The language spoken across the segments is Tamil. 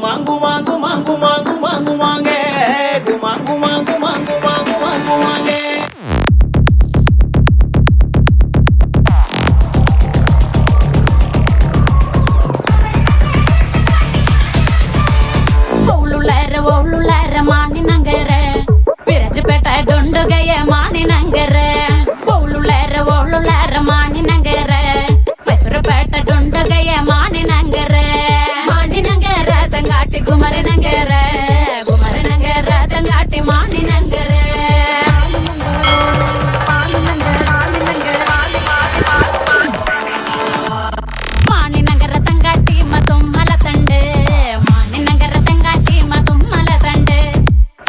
குமாங்குமாங்குமாங்குமாங்குமாங்குமாங்கே குமாங்குமாங்குமாங்குமாங்குமாங்குமாங்கே ஒழுலற மானி நங்கற விரஜபேட்ட டொண்டுகைய மானி நங்கற ஒழுலற மானி நங்கற மைசூரப்பேட்ட டொண்டுகைய மானி நங்கற தங்காட்டி குமர நங்கற தங்காட்டி மானி நங்கற மானி நங்கற தங்காட்டி மதும் மல தண்டு மானி நங்கற தங்காட்டி மதும் மல தண்டு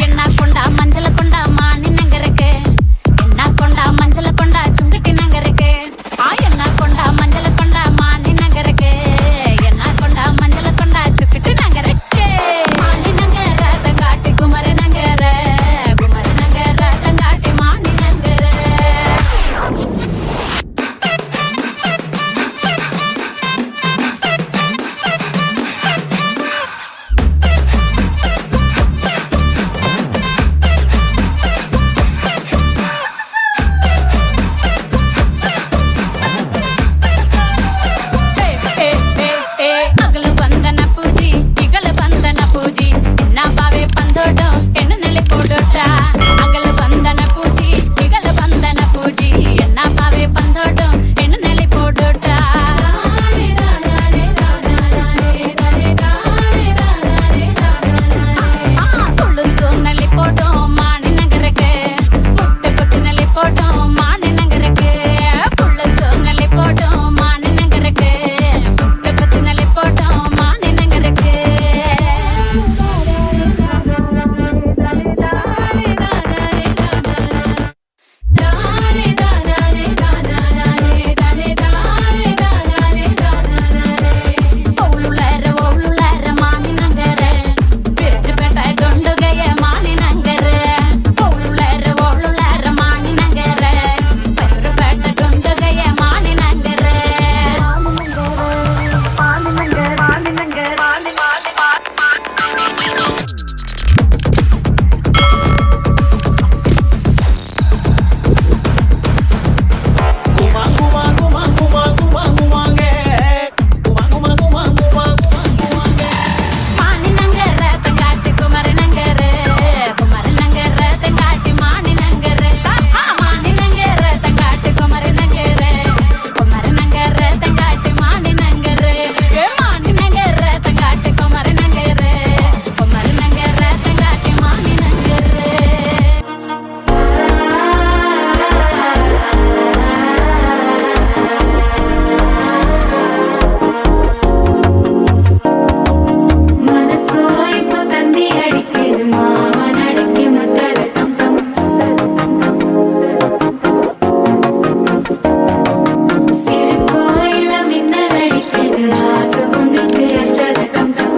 எண்ணா கொண்டா மஞ்சள கொண்டா மானி நங்கருக்கு எண்ணா கொண்டா மஞ்சள கொண்டா சுங்கட்டி நங்கருக்கு எண்ணா கொண்டா மஞ்சள கொண்டா மானி நங்கருக்கு எண்ணா கொண்டா மஞ்சள கொண்டா சுக்கிட்டு நங்கருக்கு மானி நங்கற தங்காட்டி குமர நங்கற தங்காட்டி மானி நங்கற அகಲು ಬಂದನ ಪೂಜಿ ಇಗಲು ಬಂದನ ಪೂಜಿ ಎನ್ನ ಬಾವೆ ಪಂದೋಡು ಎನ್ನ ನೆಲೆ ಕೊಡೋಟ ಅಗಲು ಬಂದನ ಪೂಜಿ ಇಗಲು ಬಂದನ ಪೂಜಿ ಎನ್ನ ಬಾವೆ ಪಂದೋಡು ಎನ್ನ ನೆಲೆ ಕೊಡೋಟ ತುಳುಂದು ನೆಲೆ போட்டோ மானி நகருக்கு முட்டை கொத்து ನೆಲೆ போட்டோ மானி நகருக்கு புள்ளுந்து ನೆಲೆ போட்டோ மானி நகருக்கு முட்டை கொத்து ನೆಲೆ போட்டோ மானி நகருக்கு ஒழுலற மானி நங்கற விரஜபேட்ட டொண்டுகைய மானி நங்கற ஒழுலற மானி நங்கற மைசூரப்பேட்ட டொண்டுகைய மானி நங்கற குமாங்குமாங்குமாங்குமாங்குமாங்குமாங்கே குமாங்குமாங்குமாங்குமாங்குமாங்குமாங்கே மானி நங்கற தங்காட்டி குமர நங்கற தங்காட்டி மானி நங்கற மானி நங்கற தங்காட்டி குமர நங்கற தங்காட்டி மானி நங்கற மானி நங்கற தங்காட்டி குமர நங்கற தங்காட்டி மானி நங்கற மனசோ இப்போ தந்தி அடிக்குது மாமன் அடிக்க மத்தல டம் டம் சிரிப்போ இல்ல மின்னல் அடிக்குது ஆசை பொண்ணுக்கு அச்சத டம் டம்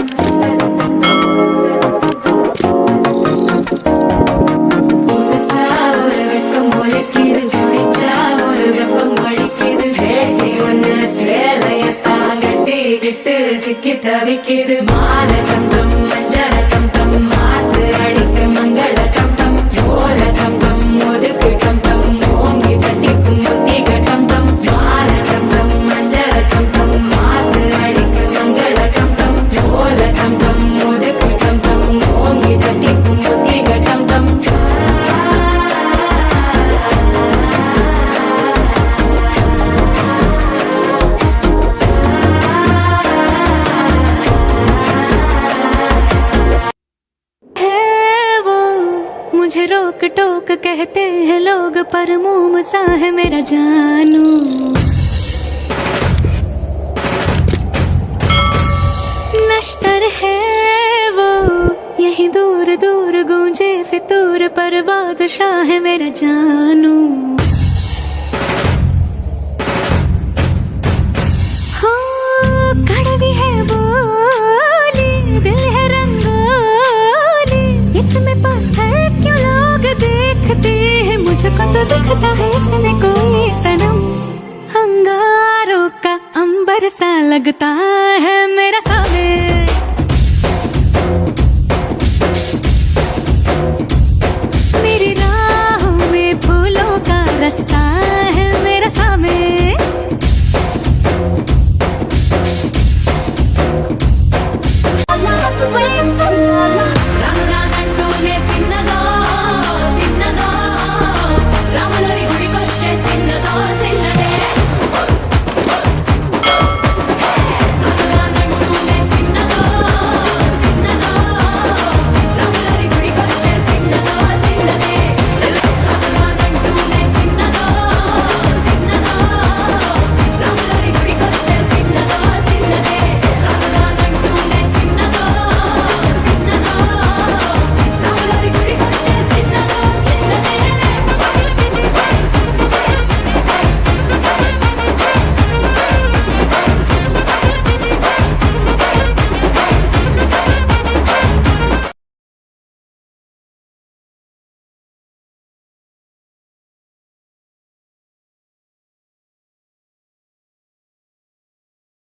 புதுசா ஒரு வெக்கம் ஒலிக்குது குடிச்சா ஒரு வெப்பம் ஒழிக்குது வேட்டி ஒண்ணு சேலையத்தான் கட்டிக்கிட்டு சிக்கி தவிக்குது மாலை டம் டம் மஞ்சள டம் டம் மாத்து அடிக்க மங்கள டம் டம் ஓல டம் டம் ஒதுக்கு டம் டம் ஓங்கி தட்டிக்கும் புத்திக டம் டம் மாலை டம் டம் மஞ்சள டம் டம் மாத்து அடிக்க மங்கள டம் டம் ஓல டம் டம் ஒதுக்கு டம் டம் ஓங்கி தட்டிக்கும் புத்திக டம் டம் मुझे रोक टोक कहते हैं लोग पर मोम सा है मेरा जानू नश्तर है वो यही दूर दूर गूंजे फितूर पर बादशाह है मेरा जानू हो कड़वी है बोली दिल है रंगोली इसमें पत्थर क्यों लोग देखते हैं मुझको तो दिखता है इसमें कोई सनम अंगारों का अंबर सा लगता है मेरा साबिर